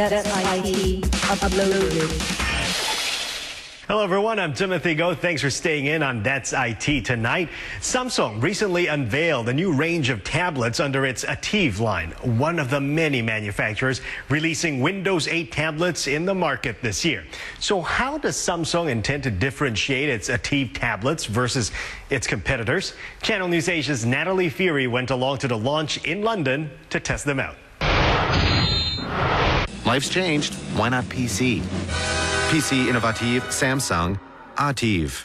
That's IT uploaded. Hello everyone, I'm Timothy Go. Thanks for staying in on That's IT tonight. Samsung recently unveiled a new range of tablets under its Ativ line, one of the many manufacturers releasing Windows 8 tablets in the market this year. So how does Samsung intend to differentiate its Ativ tablets versus its competitors? Channel News Asia's Natalie Fury went along to the launch in London to test them out. Life's changed. Why not PC? PC Innovative Samsung Ativ.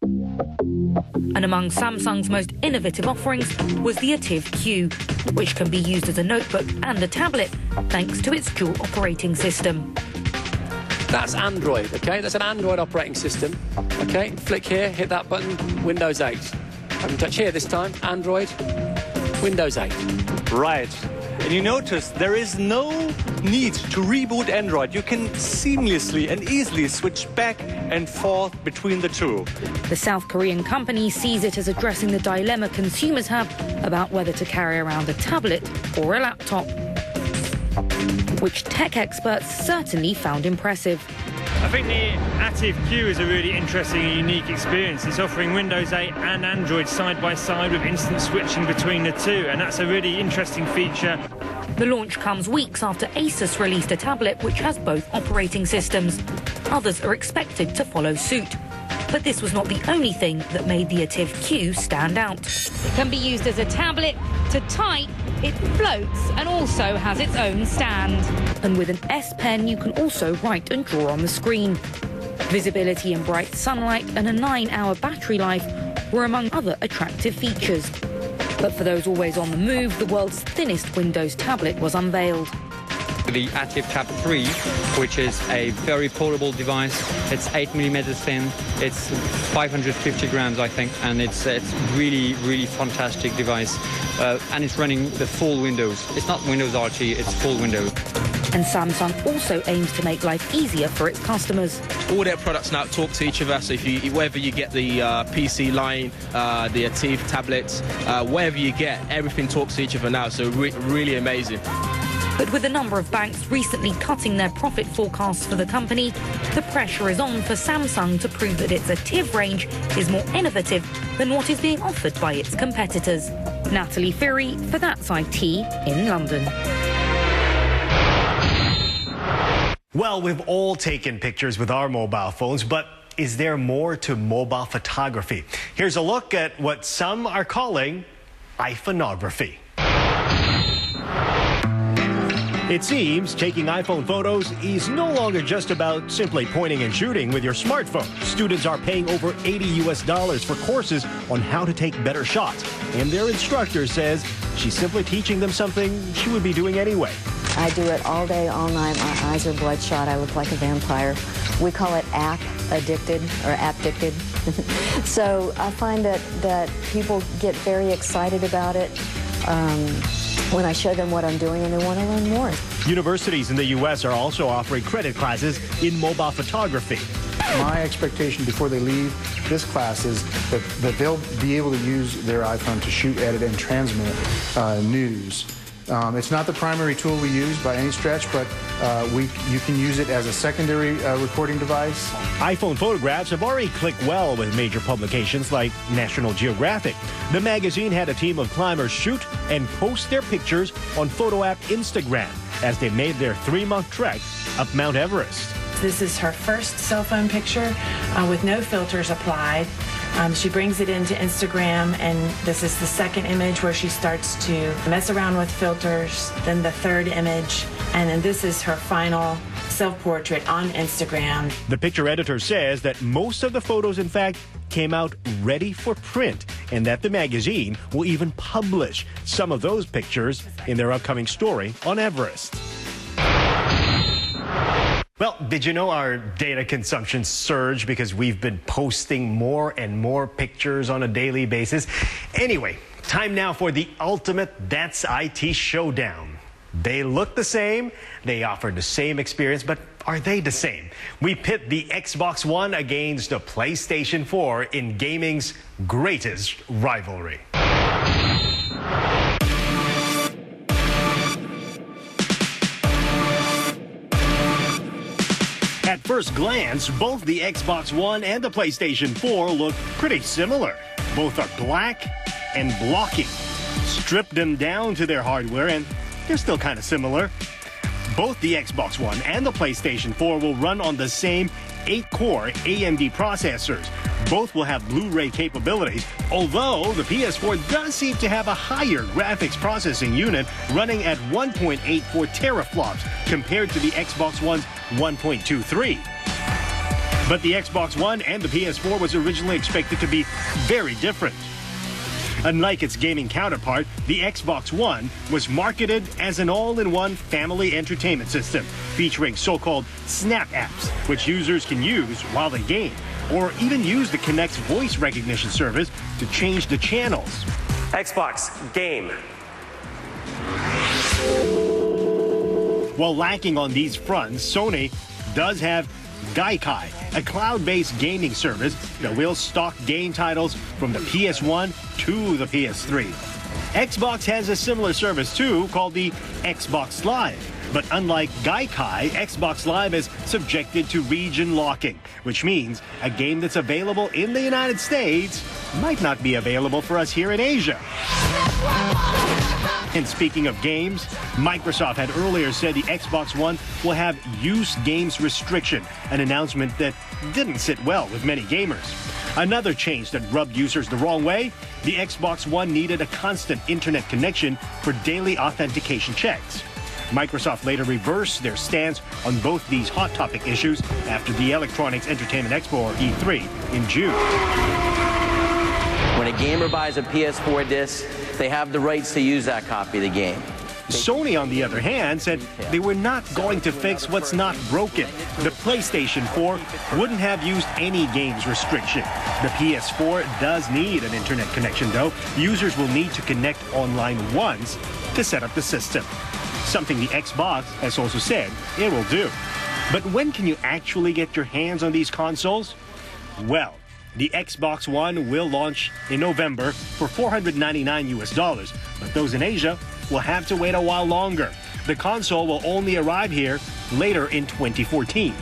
And among Samsung's most innovative offerings was the Ativ Q, which can be used as a notebook and a tablet thanks to its dual operating system. That's Android, okay? That's an Android operating system, okay? Flick here, hit that button, Windows 8. I can touch here this time, Android, Windows 8. Right. And you notice there is no need to reboot Android. You can seamlessly and easily switch back and forth between the two. The South Korean company sees it as addressing the dilemma consumers have about whether to carry around a tablet or a laptop, which tech experts certainly found impressive. I think the Ativ Q is a really interesting and unique experience. It's offering Windows 8 and Android side by side with instant switching between the two, and that's a really interesting feature. The launch comes weeks after Asus released a tablet which has both operating systems. Others are expected to follow suit. But this was not the only thing that made the Ativ Q stand out. It can be used as a tablet, to type, it floats and also has its own stand. And with an S Pen, you can also write and draw on the screen. Visibility in bright sunlight and a 9-hour battery life were among other attractive features. But for those always on the move, the world's thinnest Windows tablet was unveiled. The Ativ Tab 3, which is a very portable device. It's 8mm thin, it's 550 grams, I think, and it's really, really fantastic device. And it's running the full Windows. It's not Windows RT, it's full Windows. And Samsung also aims to make life easier for its customers. All their products now talk to each other, so whether you get the PC line, the Ativ tablets, whatever you get, everything talks to each other now, so really amazing. But with a number of banks recently cutting their profit forecasts for the company, the pressure is on for Samsung to prove that its Ativ range is more innovative than what is being offered by its competitors. Natalie Fury for That's IT in London. Well, we've all taken pictures with our mobile phones, but is there more to mobile photography? Here's a look at what some are calling iPhoneography. It seems taking iPhone photos is no longer just about simply pointing and shooting with your smartphone. Students are paying over $80 for courses on how to take better shots. And their instructor says she's simply teaching them something she would be doing anyway. I do it all day, all night. My eyes are bloodshot. I look like a vampire. We call it app addicted or app-dicted. So I find that people get very excited about it when I show them what I'm doing, and they want to learn more. Universities in the U.S. are also offering credit classes in mobile photography. My expectation before they leave this class is that they'll be able to use their iPhone to shoot, edit, and transmit news. It's not the primary tool we use by any stretch, but you can use it as a secondary recording device. iPhone photographs have already clicked well with major publications like National Geographic. The magazine had a team of climbers shoot and post their pictures on photo app Instagram as they made their 3-month trek up Mount Everest. This is her first cell phone picture with no filters applied. She brings it into Instagram, and this is the second image where she starts to mess around with filters, then the third image, and then this is her final self-portrait on Instagram. The picture editor says that most of the photos, in fact, came out ready for print, and that the magazine will even publish some of those pictures in their upcoming story on Everest. Well, did you know our data consumption surged because we've been posting more and more pictures on a daily basis? Anyway, time now for the ultimate That's IT showdown. They look the same, they offer the same experience, but are they the same? We pit the Xbox One against the PlayStation 4 in gaming's greatest rivalry. first glance, both the Xbox One and the PlayStation 4 look pretty similar. Both are black and blocky. Strip them down to their hardware and they're still kind of similar. Both the Xbox One and the PlayStation 4 will run on the same 8-core AMD processors. Both will have Blu-ray capabilities, although the PS4 does seem to have a higher graphics processing unit running at 1.84 teraflops compared to the Xbox One's 1.23. But the Xbox One and the PS4 was originally expected to be very different. Unlike its gaming counterpart, the Xbox One was marketed as an all-in-one family entertainment system, featuring so-called Snap apps, which users can use while they game, or even use the Kinect's voice recognition service to change the channels. Xbox, game. While lacking on these fronts, Sony does have Gaikai, a cloud-based gaming service that will stock game titles from the PS1 to the PS3. Xbox has a similar service too, called the Xbox Live. But unlike Gaikai, Xbox Live is subjected to region locking, which means a game that's available in the United States might not be available for us here in Asia. And speaking of games, Microsoft had earlier said the Xbox One will have use games restriction, an announcement that didn't sit well with many gamers. Another change that rubbed users the wrong way, the Xbox One needed a constant internet connection for daily authentication checks. Microsoft later reversed their stance on both these hot topic issues after the Electronics Entertainment Expo, or E3, in June. When a gamer buys a PS4 disc, they have the rights to use that copy of the game. Sony, on the other hand, said they were not going to fix what's not broken. The PlayStation 4 wouldn't have used any games restriction. The PS4 does need an internet connection, though. Users will need to connect online once to set up the system, something the Xbox has also said it will do. But when can you actually get your hands on these consoles? Well, the Xbox One will launch in November for $499, but those in Asia will have to wait a while longer. The console will only arrive here later in 2014.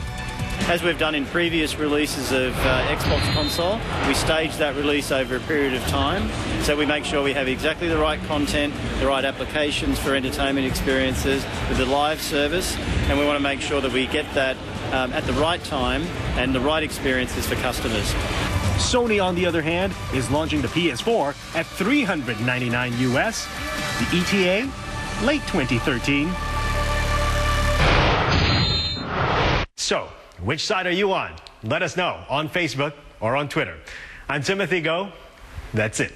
As we've done in previous releases of Xbox console, we stage that release over a period of time, so we make sure we have exactly the right content, the right applications for entertainment experiences with the live service, and we want to make sure that we get that at the right time and the right experiences for customers. Sony, on the other hand, is launching the PS4 at $399 US. The ETA, late 2013. So, which side are you on? Let us know on Facebook or on Twitter. I'm Timothy Go. That's it.